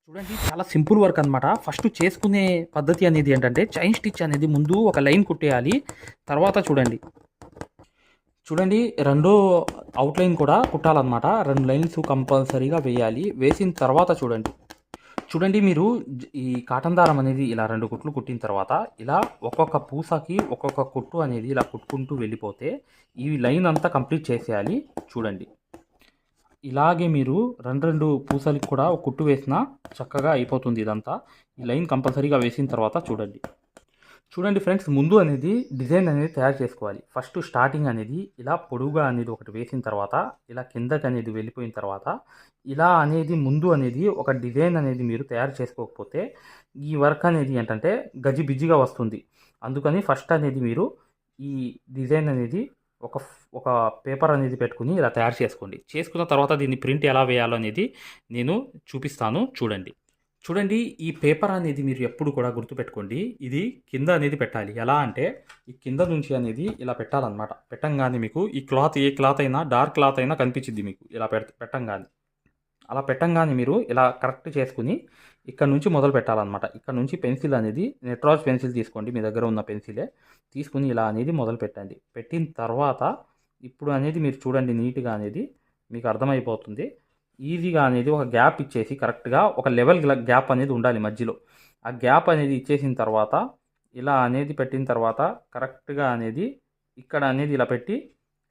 చూడండి చాలా simple work అనమాట. ఫస్ట్ చేసుకునే పద్ధతి అనేది ఏంటంటే చైన్ స్టిచ్ అనేది ముందు ఒక లైన్ కుట్టేయాలి. తర్వాత చూడండి రెండో అవుట్‌లైన్ కూడా కుట్టాలన్నమాట. 2 లైన్స్ కంపల్సరీగా వేయాలి. వేసిన తర్వాత చూడండి మీరు ఈ కాటన్ దారం అనేది ఇలా 2 కుట్లు కుట్టిన తర్వాత ఇలా ఒక్కొక్క పూసకి ఒక్కొక్క కుట్టు అనేది ఇలా కుట్టుకుంటూ వెళ్ళిపోతే ఈ లైన్ అంతా కంప్లీట్ చేసేయాలి. చూడండి. ఇలాగే మీరు 2 పూసలకి కూడా ఒక కుట్టు వేసినా చక్కగా అయిపోతుంది ఇదంతా. ఈ లైన్ కంపల్సరీగా వేసిన తర్వాత చూడండి ఫ్రెండ్స్, ముందు అనేది డిజైన్ అనేది తయారు చేసుకోవాలి. ఫస్ట్ స్టార్టింగ్ అనేది ఇలా పొడువుగా అనేది ఒకటి వేసిన తర్వాత ఇలా కిందకి అనేది వెళ్ళిపోయిన తర్వాత ఇలా అనేది ముందు అనేది ఒక డిజైన్ అనేది మీరు తయారు చేసుకోకపోతే ఈ వర్క్ అనేది ఏంటంటే గజిబిజిగా వస్తుంది. అందుకని ఫస్ట్ అనేది మీరు ఈ డిజైన్ అనేది ఒక ఒక పేపర్ అనేది పెట్టుకుని ఇలా తయారు చేసుకోండి. చేసుకున్న తర్వాత దీన్ని ప్రింట్ ఎలా వేయాలో అనేది నేను చూపిస్తాను. చూడండి ఈ పేపర్ అనేది మీరు ఎప్పుడు కూడా గుర్తుపెట్టుకోండి. ఇది కింద అనేది పెట్టాలి. ఎలా అంటే ఈ కింద నుంచి అనేది ఇలా పెట్టాలన్నమాట. పెట్టంగానే మీకు ఈ క్లాత్ ఏ క్లాత్ అయినా డార్క్ క్లాత్ అయినా కనిపించింది మీకు ఇలా పెట్టంగానే. అలా పెట్టంగానే మీరు ఇలా కరెక్ట్ చేసుకుని ఇక్కడ నుంచి మొదలు పెట్టాలన్నమాట. ఇక్కడ నుంచి పెన్సిల్ అనేది నెట్రాజ్ పెన్సిల్ తీసుకోండి, మీ దగ్గర ఉన్న పెన్సిలే తీసుకుని ఇలా అనేది మొదలు పెట్టండి. పెట్టిన తర్వాత ఇప్పుడు అనేది మీరు చూడండి నీట్గా అనేది మీకు అర్థమైపోతుంది. ఈజీగా అనేది ఒక గ్యాప్ ఇచ్చేసి కరెక్ట్గా ఒక లెవెల్ గ్యాప్ అనేది ఉండాలి మధ్యలో. ఆ గ్యాప్ అనేది ఇచ్చేసిన తర్వాత ఇలా అనేది పెట్టిన తర్వాత కరెక్ట్గా అనేది ఇక్కడ అనేది ఇలా పెట్టి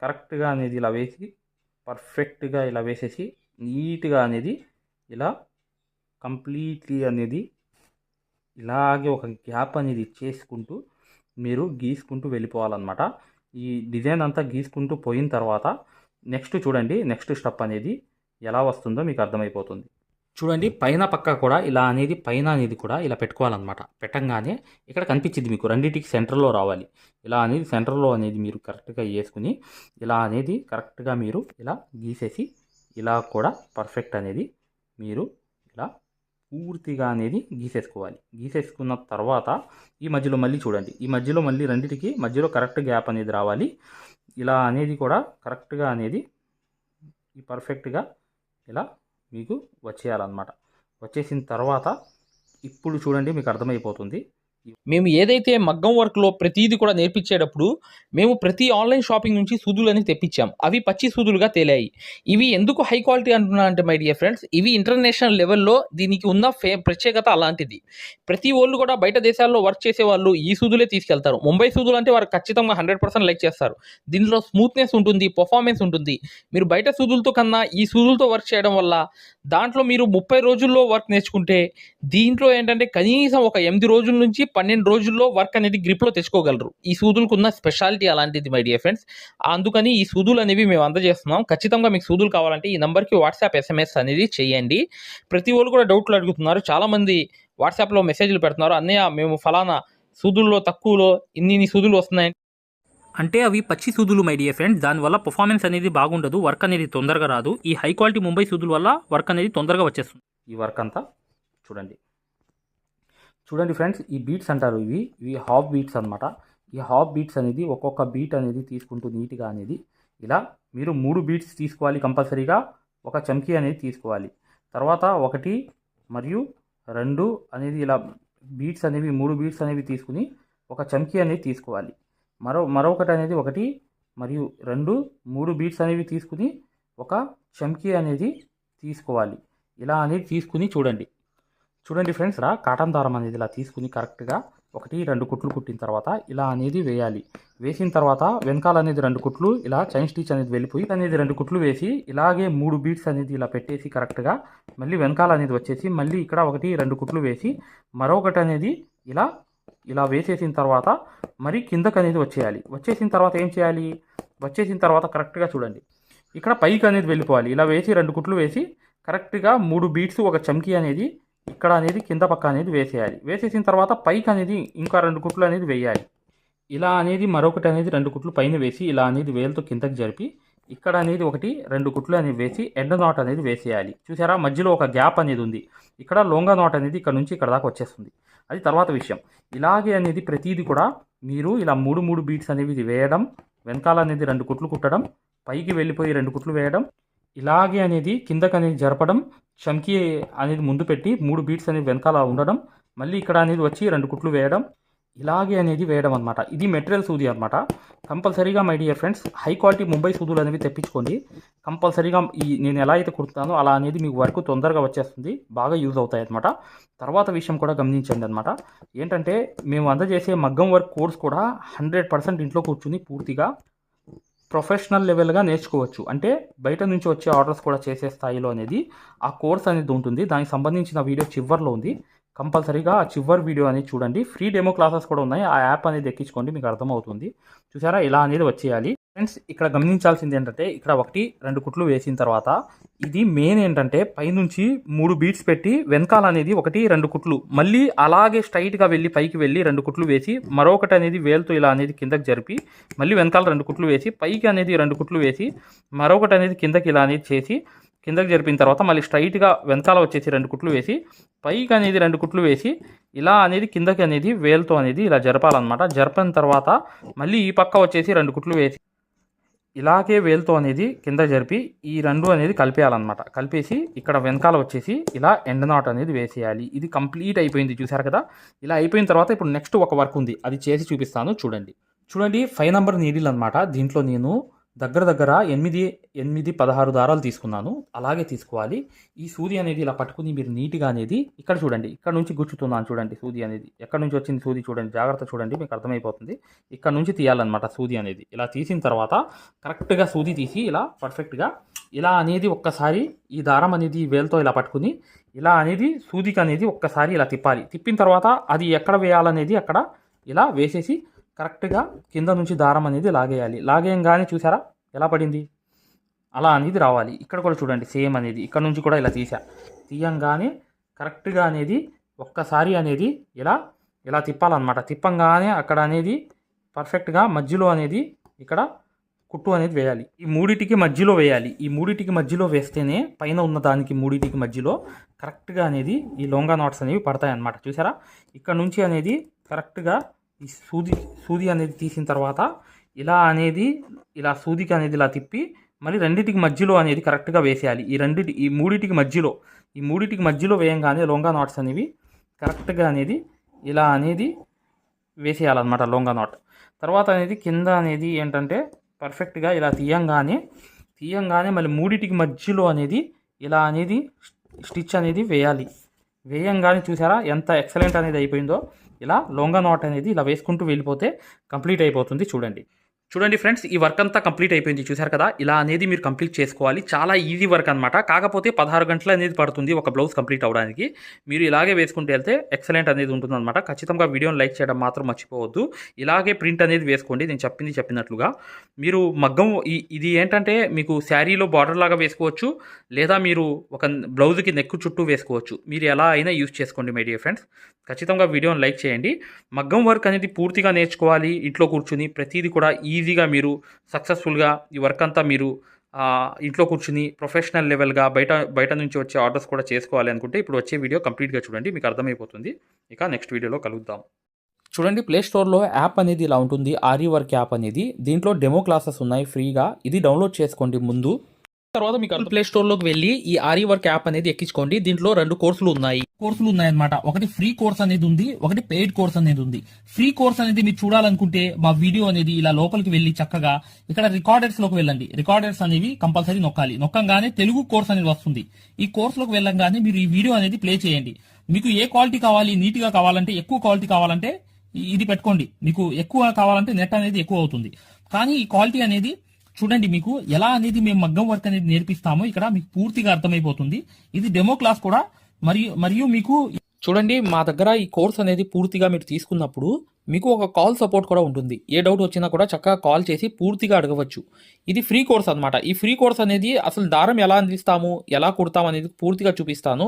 కరెక్ట్గా అనేది ఇలా వేసి పర్ఫెక్ట్గా ఇలా వేసేసి నీట్గా అనేది ఇలా కంప్లీట్లీ అనేది ఇలాగే ఒక గ్యాప్ అనేది ఇచ్చేసుకుంటూ మీరు గీసుకుంటూ వెళ్ళిపోవాలన్నమాట. ఈ డిజైన్ అంతా గీసుకుంటూ పోయిన తర్వాత నెక్స్ట్ స్టెప్ అనేది ఎలా వస్తుందో మీకు అర్థమైపోతుంది. చూడండి పైన పక్క కూడా ఇలా అనేది పైన అనేది కూడా ఇలా పెట్టుకోవాలన్నమాట. పెట్టంగానే ఇక్కడ కనిపించింది మీకు రెండింటికి సెంటర్లో రావాలి. ఇలా అనేది సెంటర్లో అనేది మీరు కరెక్ట్గా వేసుకుని ఇలా అనేది కరెక్ట్గా మీరు ఇలా గీసేసి ఇలా కూడా పర్ఫెక్ట్ అనేది మీరు ఇలా పూర్తిగా అనేది గీసేసుకోవాలి. గీసేసుకున్న తర్వాత ఈ మధ్యలో మళ్ళీ చూడండి, ఈ మధ్యలో మళ్ళీ రెండింటికి మధ్యలో కరెక్ట్ గ్యాప్ అనేది రావాలి. ఇలా అనేది కూడా కరెక్ట్గా అనేది ఈ పర్ఫెక్ట్గా ఇలా మీకు వచ్చేయాలన్నమాట. వచ్చేసిన తర్వాత ఇప్పుడు చూడండి మీకు అర్థమైపోతుంది. మేము ఏదైతే మగ్గం వర్క్లో ప్రతిదీ కూడా నేర్పించేటప్పుడు మేము ప్రతి ఆన్లైన్ షాపింగ్ నుంచి సూదులని తెప్పించాం. అవి పచ్చి సూదులుగా తేలాయి. ఇవి ఎందుకు హై క్వాలిటీ అంటున్నా అంటే మై డియర్ ఫ్రెండ్స్, ఇవి ఇంటర్నేషనల్ లెవెల్లో దీనికి ఉన్న ప్రత్యేకత అలాంటిది. ప్రతి వాళ్ళు కూడా బయట దేశాల్లో వర్క్ చేసే వాళ్ళు ఈ సూదులే తీసుకెళ్తారు. ముంబై సూదులు అంటే వారు ఖచ్చితంగా 100% లైక్ చేస్తారు. దీనిలో స్మూత్నెస్ ఉంటుంది, పర్ఫార్మెన్స్ ఉంటుంది. మీరు బయట సూదులతో కన్నా ఈ సూదులతో వర్క్ చేయడం వల్ల దాంట్లో మీరు 30 రోజుల్లో వర్క్ నేర్చుకుంటే దీంట్లో ఏంటంటే కనీసం ఒక 8 రోజుల నుంచి 12 రోజుల్లో వర్క్ అనేది గ్రిప్లో తెచ్చుకోగలరు. ఈ సూదులకు ఉన్న స్పెషాలిటీ అలాంటిది మై డియర్ ఫ్రెండ్స్. అందుకని ఈ సూదులు అనేవి మేము అందజేస్తున్నాం. ఖచ్చితంగా మీకు సూదులు కావాలంటే ఈ నెంబర్కి వాట్సాప్ SMS అనేది చేయండి. ప్రతి వాళ్ళు కూడా డౌట్లు అడుగుతున్నారు. చాలామంది వాట్సాప్లో మెసేజ్లు పెడుతున్నారు, అన్నయ్య మేము ఫలానా సూదుల్లో తక్కువలో ఇన్ని సూదులు వస్తున్నాయి అంటే అవి పచ్చి సూదులు మై డియర్ ఫ్రెండ్స్. దానివల్ల పర్ఫార్మెన్స్ అనేది బాగుండదు, వర్క్ అనేది తొందరగా రాదు. ఈ హై క్వాలిటీ ముంబై సూదుల వల్ల వర్క్ అనేది తొందరగా వచ్చేస్తుంది. ఈ వర్క్ అంతా చూడండి ఫ్రెండ్స్, ఈ బీట్స్ అంటారు, ఇవి హాఫ్ బీట్స్ అనమాట. ఈ హాఫ్ బీట్స్ అనేది ఒక్కొక్క బీట్ అనేది తీసుకుంటూ నీట్గా అనేది ఇలా మీరు 3 బీట్స్ తీసుకోవాలి కంపల్సరీగా. ఒక చమ్కీ అనేది తీసుకోవాలి. తర్వాత 1 మరియు 2 అనేది ఇలా బీట్స్ అనేవి 3 బీట్స్ అనేవి తీసుకుని ఒక చమ్కీ అనేది తీసుకోవాలి. మరొకటి అనేది 1 మరియు 2 3 బీట్స్ అనేవి తీసుకుని ఒక చమ్కీ అనేది తీసుకోవాలి. ఇలా అనేది తీసుకుని చూడండి ఫ్రెండ్స్, కాటన్ దారం అనేది ఇలా తీసుకుని కరెక్ట్గా 1 2 కుట్లు కుట్టిన తర్వాత ఇలా అనేది వేయాలి. వేసిన తర్వాత వెనకాల అనేది 2 కుట్లు ఇలా చైన్ స్టిచ్ అనేది వెళ్ళిపోయి అనేది 2 కుట్లు వేసి ఇలాగే 3 బీట్స్ అనేది ఇలా పెట్టేసి కరెక్ట్గా మళ్ళీ వెనకాల అనేది వచ్చేసి మళ్ళీ ఇక్కడ 1 2 కుట్లు వేసి మరొకటి అనేది ఇలా వేసేసిన తర్వాత మరి కిందకు అనేది వచ్చేయాలి. వచ్చేసిన తర్వాత ఏం చేయాలి? వచ్చేసిన తర్వాత కరెక్ట్గా చూడండి ఇక్కడ పైకి అనేది వెళ్ళిపోవాలి. ఇలా వేసి 2 కుట్లు వేసి కరెక్ట్గా 3 బీట్స్ ఒక చమ్కీ అనేది ఇక్కడ అనేది కింద పక్క అనేది వేసేయాలి. వేసేసిన తర్వాత పైకి అనేది ఇంకా 2 కుట్లు అనేది వేయాలి. ఇలా అనేది మరొకటి అనేది 2 కుట్లు పైన వేసి ఇలా అనేది వేలుతో కిందకి జరిపి ఇక్కడ అనేది 1 2 కుట్లు అనేది వేసి ఎండ్ నాట్ అనేది వేసేయాలి. చూసారా, మధ్యలో ఒక గ్యాప్ అనేది ఉంది. ఇక్కడ లోంగా నాట్ అనేది ఇక్కడ నుంచి ఇక్కడ దాకా వచ్చేస్తుంది. అది తర్వాత విషయం. ఇలాగే అనేది ప్రతిదీ కూడా మీరు ఇలా 3 బీట్స్ అనేవి వేయడం, వెనకాల అనేది 2 కుట్లు కుట్టడం, పైకి వెళ్ళిపోయి 2 కుట్లు వేయడం, ఇలాగే అనేది కిందకి అనేది జరపడం, చమ్కీ అనేది ముందు పెట్టి 3 బీట్స్ అనేది వెనకాల ఉండడం, మళ్ళీ ఇక్కడ అనేది వచ్చి 2 కుట్లు వేయడం, ఇలాగే అనేది వేయడం అనమాట. ఇది మెటీరియల్ సూది అనమాట. కంపల్సరీగా my dear friends high quality Mumbai సూదులు అనేవి తెప్పించుకోండి. కంపల్సరీగా నేను ఎలా అయితే కుడుతున్నానో అలా అనేది మీకు వర్క్ తొందరగా వచ్చేస్తుంది, బాగా యూజ్ అవుతాయి అనమాట. తర్వాత విషయం కూడా గమనించండి అనమాట. ఏంటంటే మేము అందజేసే మగ్గం వర్క్ కోర్స్ కూడా 100% ఇంట్లో కూర్చుని పూర్తిగా ప్రొఫెషనల్ లెవెల్గా నేర్చుకోవచ్చు. అంటే బయట నుంచి వచ్చే ఆర్డర్స్ కూడా చేసే స్థాయిలో అనేది ఆ కోర్స్ అనేది ఉంటుంది. దానికి సంబంధించిన వీడియో చివర్లో ఉంది. కంపల్సరీగా ఆ చివరి వీడియో అనేది చూడండి. ఫ్రీ డెమో క్లాసెస్ కూడా ఉన్నాయి. ఆ యాప్ అనేది ఎక్కించుకోండి, మీకు అర్థమవుతుంది. చూసారా ఇలా అనేది వచ్చేయాలి. ఫ్రెండ్స్ ఇక్కడ గమనించాల్సింది ఏంటంటే ఇక్కడ 1-2 కుట్లు వేసిన తర్వాత ఇది మెయిన్ ఏంటంటే పైనుంచి 3 బీట్స్ పెట్టి వెనకాల అనేది 1-2 కుట్లు మళ్ళీ అలాగే స్ట్రైట్గా వెళ్ళి పైకి వెళ్ళి 2 కుట్లు వేసి మరొకటి అనేది వేలుతో ఇలా అనేది కిందకి జరిపి మళ్ళీ వెనకాల 2 కుట్లు వేసి పైకి అనేది 2 కుట్లు వేసి మరొకటి అనేది కిందకి ఇలా అనేది చేసి కిందకి జరిపిన తర్వాత మళ్ళీ స్ట్రైట్గా వెనకాల వచ్చేసి 2 కుట్లు వేసి పైకి అనేది 2 కుట్లు వేసి ఇలా అనేది కిందకి అనేది వేలుతో అనేది ఇలా జరపాలన్నమాట. జరిపిన తర్వాత మళ్ళీ ఈ పక్క వచ్చేసి 2 కుట్లు వేసి ఇలాగే వేలుతో అనేది కింద జరిపి ఈ 2 అనేది కలిపేయాలన్నమాట. కలిపేసి ఇక్కడ వెనకాల వచ్చేసి ఇలా ఎండ్ నాట్ అనేది వేసేయాలి. ఇది కంప్లీట్ అయిపోయింది చూసారు కదా. ఇలా అయిపోయిన తర్వాత ఇప్పుడు నెక్స్ట్ ఒక వర్క్ ఉంది, అది చేసి చూపిస్తాను చూడండి. 5 నంబర్ నీడిల్ అనమాట. దీంట్లో నేను దగ్గర 8-16 దారాలు తీసుకున్నాను. అలాగే తీసుకోవాలి. ఈ సూది అనేది ఇలా పట్టుకుని మీరు నీట్గా అనేది ఇక్కడ చూడండి, ఇక్కడ నుంచి గుచ్చుతున్నాను చూడండి. సూది అనేది ఎక్కడ నుంచి వచ్చింది సూది చూడండి, జాగ్రత్త చూడండి, మీకు అర్థమైపోతుంది. ఇక్కడ నుంచి తీయాలన్నమాట సూది అనేది. ఇలా తీసిన తర్వాత కరెక్ట్గా సూది తీసి ఇలా పర్ఫెక్ట్గా ఇలా అనేది ఒక్కసారి ఈ దారం అనేది వేలుతో ఇలా పట్టుకుని ఇలా అనేది సూదికి అనేది ఒక్కసారి ఇలా తిప్పాలి. తిప్పిన తర్వాత అది ఎక్కడ వేయాలనేది అక్కడ ఇలా వేసేసి కరెక్ట్గా కింద నుంచి దారం అనేది లాగేయాలి. లాగేయంగానే చూసారా ఎలా పడింది, అలా అనేది రావాలి. ఇక్కడ కూడా చూడండి సేమ్ అనేది ఇక్కడ నుంచి కూడా ఇలా తీయంగానే కరెక్ట్గా అనేది ఒక్కసారి అనేది ఇలా తిప్పాలన్నమాట. తిప్పంగానే అక్కడ అనేది పర్ఫెక్ట్గా మధ్యలో అనేది ఇక్కడ కుట్టు అనేది వేయాలి. ఈ మూడిటికి మధ్యలో వేయాలి. ఈ మూడిటికి మధ్యలో వేస్తేనే పైన ఉన్న దానికి మూడిటికి మధ్యలో కరెక్ట్గా అనేది ఈ లొంగా నాట్స్ అనేవి పడతాయి అన్నమాట. చూసారా ఇక్కడ నుంచి అనేది కరెక్ట్గా ఈ సూది అనేది తీసిన తర్వాత ఇలా అనేది ఇలా సూదికి అనేది ఇలా తిప్పి మళ్ళీ రెండింటికి మధ్యలో అనేది కరెక్ట్గా వేసేయాలి. ఈ మూడిటికి మధ్యలో వేయంగానే లొంగా నాట్స్ అనేవి కరెక్ట్గా అనేది ఇలా అనేది వేసేయాలన్నమాట లొంగా నాట్. తర్వాత అనేది కింద అనేది ఏంటంటే పర్ఫెక్ట్గా ఇలా తీయంగానే మళ్ళీ మూడిటికి మధ్యలో అనేది ఇలా అనేది స్టిచ్ అనేది వేయాలి. వేయంగానే చూసారా ఎంత ఎక్సలెంట్ అనేది అయిపోయిందో. ఇలా లొంగా నాట్ అనేది ఇలా వేసుకుంటూ వెళ్ళిపోతే కంప్లీట్ అయిపోతుంది. చూడండి ఫ్రెండ్స్, ఈ వర్క్ అంతా కంప్లీట్ అయిపోయింది చూసారు కదా. ఇలా అనేది మీరు కంప్లీట్ చేసుకోవాలి. చాలా ఈజీ వర్క్ అనమాట. కాకపోతే 16 గంటలు అనేది పడుతుంది ఒక బ్లౌజ్ కంప్లీట్ అవ్వడానికి. మీరు ఇలాగే వేసుకుంటూ వెళ్తే ఎక్సలెంట్ అనేది ఉంటుందన్నమాట. ఖచ్చితంగా వీడియోని లైక్ చేయడం మాత్రం మర్చిపోవద్దు. ఇలాగే ప్రింట్ అనేది వేసుకోండి. నేను చెప్పినట్లుగా మీరు మగ్గం ఇది ఏంటంటే మీకు శారీలో బార్డర్ లాగా వేసుకోవచ్చు, లేదా మీరు ఒక బ్లౌజ్కి నెక్ చుట్టూ వేసుకోవచ్చు. మీరు ఎలా అయినా యూజ్ చేసుకోండి మై డియర్ ఫ్రెండ్స్. ఖచ్చితంగా వీడియోని లైక్ చేయండి. మగ్గం వర్క్ అనేది పూర్తిగా నేర్చుకోవాలి ఇంట్లో కూర్చుని. ప్రతిదీ కూడా ఈజీగా మీరు సక్సెస్ఫుల్గా ఈ వర్క్ అంతా మీరు ఇంట్లో కూర్చుని ప్రొఫెషనల్ లెవెల్గా బయట నుంచి వచ్చే ఆర్డర్స్ కూడా చేసుకోవాలి అనుకుంటే ఇప్పుడు వచ్చే వీడియో కంప్లీట్గా చూడండి, మీకు అర్థమైపోతుంది. ఇక నెక్స్ట్ వీడియోలో కలుద్దాం. చూడండి ప్లే స్టోర్లో యాప్ అనేది ఇలా ఉంటుంది, ఆరి వర్క్ యాప్ అనేది. దీంట్లో డెమో క్లాసెస్ ఉన్నాయి ఫ్రీగా. ఇది డౌన్లోడ్ చేసుకోండి ముందు. తర్వాత మీకు ప్లే స్టోర్లోకి వెళ్ళి ఈ ఆరి వర్క్ యాప్ అనేది ఎక్కించుకోండి. దీంట్లో 2 కోర్సులు ఉన్నాయన్నమాట. ఒకటి ఫ్రీ కోర్స్ అనేది ఉంది, ఒకటి పెయిడ్ కోర్స్ అనేది ఉంది. ఫ్రీ కోర్స్ అనేది మీరు చూడాలనుకుంటే మా వీడియో అనేది ఇలా లోపలికి వెళ్ళి చక్కగా ఇక్కడ రికార్డర్స్ లోకి వెళ్ళండి. రికార్డర్స్ అనేవి కంపల్సరీ నొక్కంగానే తెలుగు కోర్స్ అనేది వస్తుంది. ఈ కోర్స్ లోకి వెళ్ళంగానే మీరు ఈ వీడియో అనేది ప్లే చేయండి. మీకు ఏ క్వాలిటీ కావాలి, నీట్ గా కావాలంటే, ఎక్కువ క్వాలిటీ కావాలంటే ఇది పెట్టుకోండి. మీకు ఎక్కువ కావాలంటే నెట్ అనేది ఎక్కువ అవుతుంది. కానీ ఈ క్వాలిటీ అనేది చూడండి, మీకు ఎలా అనేది మేము మగ్గం వర్క్ అనేది నేర్పిస్తామో ఇక్కడ మీకు పూర్తిగా అర్థమైపోతుంది. ఇది డెమో క్లాస్ కూడా మరియు మీకు చూడండి మా దగ్గర ఈ కోర్స్ అనేది పూర్తిగా మీరు తీసుకున్నప్పుడు మీకు ఒక కాల్ సపోర్ట్ కూడా ఉంటుంది. ఏ డౌట్ వచ్చినా కూడా చక్కగా కాల్ చేసి పూర్తిగా అడగవచ్చు. ఇది ఫ్రీ కోర్స్ అనమాట. ఈ ఫ్రీ కోర్స్ అనేది అసలు దారం ఎలా అందిస్తాము, ఎలా కుడతాము అనేది పూర్తిగా చూపిస్తాను.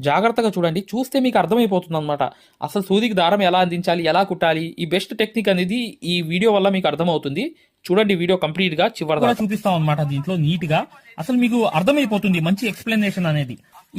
జాగ్రత్తగా చూడండి, చూస్తే మీకు అర్థమైపోతుంది అనమాట. అసలు సూదికి దారం ఎలా అందించాలి, ఎలా కుట్టాలి, ఈ బెస్ట్ టెక్నిక్ అనేది ఈ వీడియో వల్ల మీకు అర్థమవుతుంది. చూడండి వీడియో కంప్లీట్ గా చివరిగా చూపిస్తాం అనమాట. దీంట్లో నీట్ గా అసలు మీకు అర్థమైపోతుంది మంచి ఎక్స్ప్లెనేషన్ అనేది.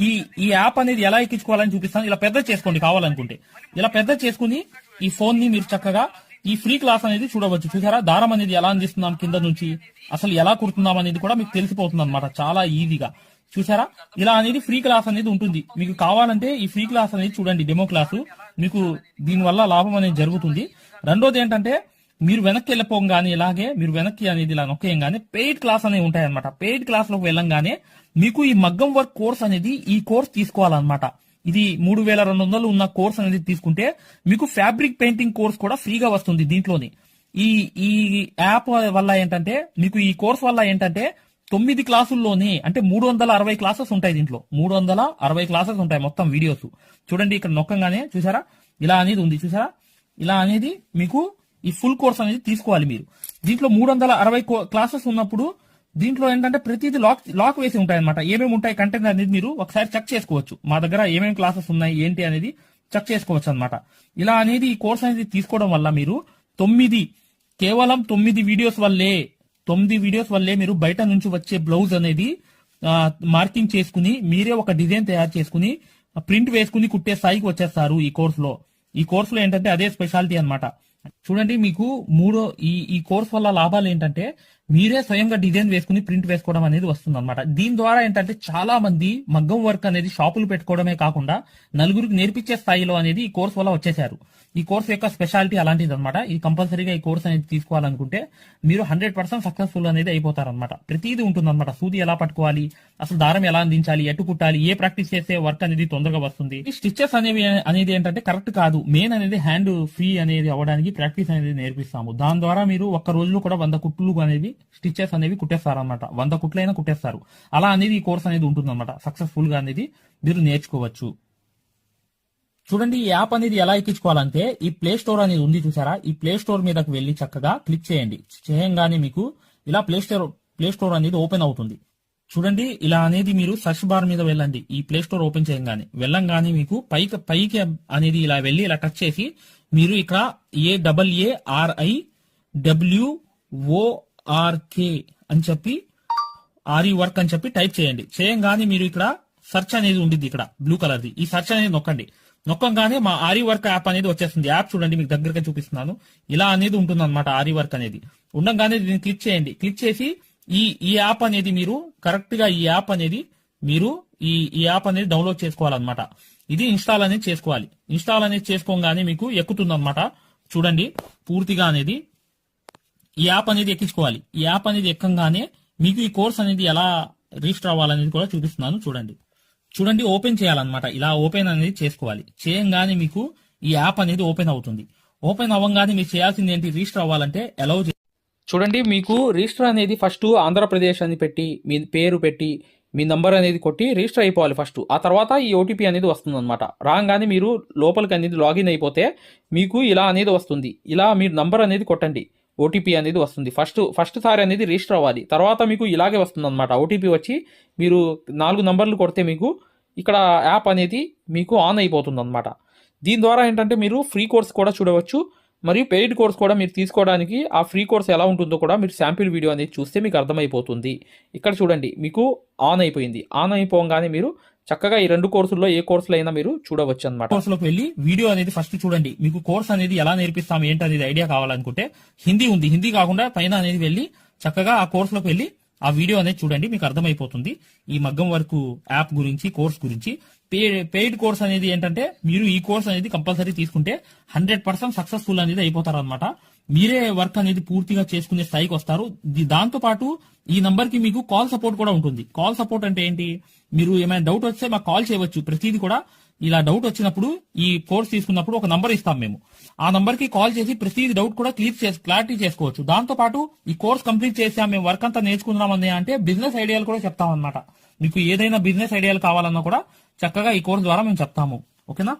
ఈ యాప్ అనేది ఎలా ఎక్కించుకోవాలని చూపిస్తాను. ఇలా పెద్ద చేసుకోండి కావాలనుకుంటే. ఇలా పెద్ద చేసుకుని ఈ ఫోన్ ని మీరు చక్కగా ఈ ఫ్రీ క్లాస్ అనేది చూడవచ్చు. చూసారా దారం అనేది ఎలా అందిస్తున్నాం కింద నుంచి, అసలు ఎలా కుడుతున్నాం అనేది కూడా మీకు తెలిసిపోతుంది అనమాట చాలా ఈజీగా. చూసారా ఇలా అనేది ఫ్రీ క్లాస్ అనేది ఉంటుంది. మీకు కావాలంటే ఈ ఫ్రీ క్లాస్ అనేది చూడండి, డెమో క్లాసు. మీకు దీనివల్ల లాభం అనేది జరుగుతుంది. రెండోది ఏంటంటే మీరు వెనక్కి వెళ్ళిపోగానే ఇలాగే మీరు వెనక్కి అనేది ఇలా నొక్కేయంగానే పెయిడ్ క్లాస్ అనేవి ఉంటాయన్నమాట. పెయిడ్ క్లాస్ లోకి వెళ్ళంగానే మీకు ఈ మగ్గం వర్క్ కోర్స్ అనేది ఈ కోర్స్ తీసుకోవాలన్నమాట. ఇది 3200 ఉన్న కోర్స్ అనేది తీసుకుంటే మీకు ఫ్యాబ్రిక్ పెయింటింగ్ కోర్స్ కూడా ఫ్రీగా వస్తుంది దీంట్లోని. ఈ ఈ యాప్ వల్ల ఏంటంటే మీకు ఈ కోర్స్ వల్ల ఏంటంటే 9 క్లాసుల్లోనే అంటే 360 క్లాసెస్ ఉంటాయి దీంట్లో. 360 క్లాసెస్ ఉంటాయి మొత్తం వీడియోస్. చూడండి ఇక్కడ నొక్కంగానే చూసారా ఇలా అనేది ఉంది. చూసారా ఇలా అనేది మీకు ఈ ఫుల్ కోర్స్ అనేది తీసుకోవాలి మీరు. దీంట్లో 360 క్లాసెస్ ఉన్నప్పుడు దీంట్లో ఏంటంటే ప్రతిదీ లాక్ వేసి ఉంటాయి అనమాట. ఏమేమి ఉంటాయి కంటెంట్ అనేది మీరు ఒకసారి చెక్ చేసుకోవచ్చు. మా దగ్గర ఏమేమి క్లాసెస్ ఉన్నాయి ఏంటి అనేది చెక్ చేసుకోవచ్చు అనమాట. ఇలా అనేది ఈ కోర్స్ అనేది తీసుకోవడం వల్ల మీరు కేవలం 9 వీడియోస్ వల్లే మీరు బయట నుంచి వచ్చే బ్లౌజ్ అనేది మార్కింగ్ చేసుకుని మీరే ఒక డిజైన్ తయారు చేసుకుని ప్రింట్ వేసుకుని కుట్టే స్థాయికి వచ్చేస్తారు ఈ కోర్సులో. ఈ కోర్సులో ఏంటంటే అదే స్పెషాలిటీ అన్నమాట. చూడండి మీకు ఈ కోర్స్ వల్ల లాభాలు ఏంటంటే మీరే స్వయంగా డిజైన్ వేసుకుని ప్రింట్ వేసుకోవడం అనేది వస్తుంది అనమాట. దీని ద్వారా ఏంటంటే చాలా మంది మగ్గం వర్క్ అనేది షాపులు పెట్టుకోవడమే కాకుండా నలుగురికి నేర్పించే స్థాయిలో అనేది ఈ కోర్స్ వల్ల వచ్చేసారు. ఈ కోర్స్ యొక్క స్పెషాలిటీ అలాంటిది అనమాట. ఇది కంపల్సరీగా ఈ కోర్స్ అనేది తీసుకోవాలనుకుంటే మీరు 100% సక్సెస్ఫుల్ అనేది అయిపోతారనమాట. ప్రతిదీ ఉంటుంది అనమాట. సూది ఎలా పట్టుకోవాలి, అసలు దారం ఎలా అందించాలి, ఎటు కుట్టాలి, ఏ ప్రాక్టీస్ చేస్తే వర్క్ అనేది తొందరగా వస్తుంది. ఈ స్టిచెస్ అనేది ఏంటంటే కరెక్ట్ కాదు. మెయిన్ అనేది హ్యాండ్ ఫ్రీ అనేది అవ్వడానికి ప్రాక్టీస్ అనేది నేర్పిస్తాము. దాని ద్వారా మీరు ఒక్క రోజులో కూడా 100 కుట్లు అనేది స్టిచెస్ అనేవి కుట్టేస్తారనమాట. 100 కుట్లైనా కుట్టేస్తారు. అలా అనేది ఈ కోర్స్ అనేది ఉంటుంది అనమాట. సక్సెస్ఫుల్ గా అనేది మీరు నేర్చుకోవచ్చు. చూడండి ఈ యాప్ అనేది ఎలా ఎక్కించుకోవాలంటే ఈ ప్లే స్టోర్ అనేది ఉంది చూసారా, ఈ ప్లే స్టోర్ మీదకి వెళ్ళి చక్కగా క్లిక్ చేయండి. చేయంగానే మీకు ఇలా ప్లే స్టోర్ అనేది ఓపెన్ అవుతుంది. చూడండి ఇలా అనేది మీరు సర్చ్ బార్ మీద వెళ్ళండి. ఈ ప్లే స్టోర్ ఓపెన్ వెళ్ళంగానే మీకు పైకి అనేది ఇలా వెళ్ళి ఇలా టచ్ చేసి మీరు ఇక్కడ AARIWORK అని చెప్పి ఆరి వర్క్ అని చెప్పి టైప్ చేయండి. చేయంగానే మీరు ఇక్కడ సెర్చ్ అనేది ఉంటుంది ఇక్కడ బ్లూ కలర్ది. ఈ సెర్చ్ అనేది నొక్కంగానే మా ఆరి వర్క్ యాప్ అనేది వచ్చేస్తుంది. యాప్ చూడండి మీకు దగ్గరగా చూపిస్తున్నాను. ఇలా అనేది ఉంటుంది అనమాట. ఆరి వర్క్ అనేది ఉండగానే దీన్ని క్లిక్ చేయండి. క్లిక్ చేసి ఈ యాప్ అనేది మీరు కరెక్ట్ గా ఈ యాప్ అనేది డౌన్లోడ్ చేసుకోవాలన్నమాట. ఇది ఇన్స్టాల్ అనేది చేసుకోవాలి. ఇన్స్టాల్ అనేది చేసుకోగానే మీకు ఎక్కుతుంది అనమాట. చూడండి పూర్తిగా అనేది ఈ యాప్ అనేది ఎక్కించుకోవాలి. ఈ యాప్ అనేది ఎక్కంగానే మీకు ఈ కోర్స్ అనేది ఎలా రిజిస్టర్ అవ్వాలనేది కూడా చూపిస్తున్నాను. చూడండి ఓపెన్ చేయాలన్నమాట. ఇలా ఓపెన్ అనేది చేసుకోవాలి. చేయంగానే మీకు ఈ యాప్ అనేది ఓపెన్ అవుతుంది. ఓపెన్ అవ్వగానే మీరు చేయాల్సింది ఏంటి, రిజిస్టర్ అవ్వాలంటే అలౌ. చూడండి మీకు రిజిస్టర్ అనేది ఫస్ట్ ఆంధ్రప్రదేశ్ అని పెట్టి మీ పేరు పెట్టి మీ నంబర్ అనేది కొట్టి రిజిస్టర్ అయిపోవాలి ఫస్ట్. ఆ తర్వాత ఈ ఓటీపీ అనేది వస్తుంది అనమాట. రాగానే మీరు లోపలికి అనేది లాగిన్ అయిపోతే మీకు ఇలా అనేది వస్తుంది. ఇలా మీరు నంబర్ అనేది కొట్టండి, ఓటీపీ అనేది వస్తుంది. ఫస్ట్ సారి అనేది రిజిస్టర్ అవ్వాలి. తర్వాత మీకు ఇలాగే వస్తుంది అనమాట. ఓటీపీ వచ్చి మీరు 4 నంబర్లు కొడితే మీకు ఇక్కడ యాప్ అనేది మీకు ఆన్ అయిపోతుంది అనమాట. దీని ద్వారా ఏంటంటే మీరు ఫ్రీ కోర్స్ కూడా చూడవచ్చు, మరియు పెయిడ్ కోర్స్ కూడా మీరు తీసుకోవడానికి ఆ ఫ్రీ కోర్స్ ఎలా ఉంటుందో కూడా మీరు శాంపిల్ వీడియో అనేది చూస్తే మీకు అర్థమైపోతుంది. ఇక్కడ చూడండి మీకు ఆన్ అయిపోయింది. ఆన్ అయిపోగానే మీరు చక్కగా ఈ 2 కోర్సుల్లో ఏ కోర్సులో అయినా మీరు చూడవచ్చు అనమాట. కోర్సులోకి వెళ్ళి వీడియో అనేది ఫస్ట్ చూడండి. మీకు కోర్స్ అనేది ఎలా నేర్పిస్తాం ఏంటి అనేది ఐడియా కావాలనుకుంటే హిందీ ఉంది. హిందీ కాకుండా పైన అనేది వెళ్ళి చక్కగా ఆ కోర్సులోకి వెళ్ళి ఆ వీడియో అనేది చూడండి. మీకు అర్థమైపోతుంది ఈ మగ్గం వర్క్ యాప్ గురించి, కోర్స్ గురించి. పెయిడ్ కోర్స్ అనేది ఏంటంటే మీరు ఈ కోర్స్ అనేది కంపల్సరీ తీసుకుంటే 100% సక్సెస్ఫుల్ అనేది అయిపోతారు అనమాట. మీరే వర్క్ అనేది పూర్తిగా చేసుకునే స్థాయికి వస్తారు. దాంతో పాటు ఈ నంబర్ కి మీకు కాల్ సపోర్ట్ కూడా ఉంటుంది. కాల్ సపోర్ట్ అంటే ఏంటి, మీరు ఏమైనా డౌట్ వస్తే మాకు కాల్ చేయవచ్చు. ప్రతిదీ కూడా ఇలా డౌట్ వచ్చినప్పుడు ఈ కోర్స్ తీసుకున్నప్పుడు ఒక నంబర్ ఇస్తాం మేము. ఆ నంబర్ కి కాల్ చేసి ప్రతి డౌట్ కూడా క్లారిటీ చేసుకోవచ్చు. దాంతో పాటు ఈ కోర్స్ కంప్లీట్ చేసాం, మేము వర్క్ అంతా నేర్చుకున్నామని అంటే బిజినెస్ ఐడియాలు కూడా చెప్తాం అనమాట. మీకు ఏదైనా బిజినెస్ ఐడియాలు కావాలన్నా కూడా చక్కగా ఈ కోర్స్ ద్వారా మేము చెప్తాము. ఓకేనా.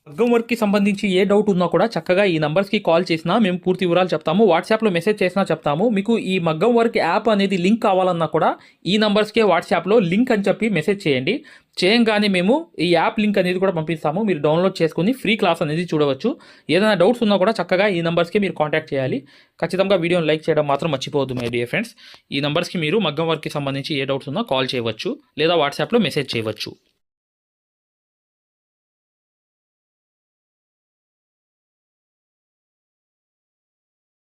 మగ్గం వర్క్ కి సంబంధించి ఏ డౌట్ ఉన్నా కూడా చక్కగా ఈ నంబర్స్ కి కాల్ చేసినా మేము పూర్తి వివరాలు చెప్తాము. వాట్సాప్ లో మెసేజ్ చేసినా చెప్తాము. మీకు ఈ మగ్గం వర్క్ యాప్ అనేది లింక్ కావాలన్నా కూడా ఈ నంబర్స్ కే వాట్సాప్ లో లింక్ అని చెప్పి మెసేజ్ చేయండి. చేయంగానే మేము ఈ యాప్ లింక్ అనేది కూడా పంపిస్తాము. మీరు డౌన్లోడ్ చేసుకుని ఫ్రీ క్లాస్ అనేది చూడవచ్చు. ఏదైనా డౌట్స్ ఉన్నా కూడా చక్కగా ఈ నంబర్స్కి మీరు కాంటాక్ట్ చేయాలి. ఖచ్చితంగా వీడియోని లైక్ చేయడం మాత్రం మర్చిపోవద్దు మై డియర్ ఫ్రెండ్స్. ఈ నంబర్స్కి మీరు మగ్గం వర్క్కి సంబంధించి ఏ డౌట్స్ ఉన్నా కాల్ చేయవచ్చు లేదా వాట్సాప్లో మెసేజ్ చేయవచ్చు.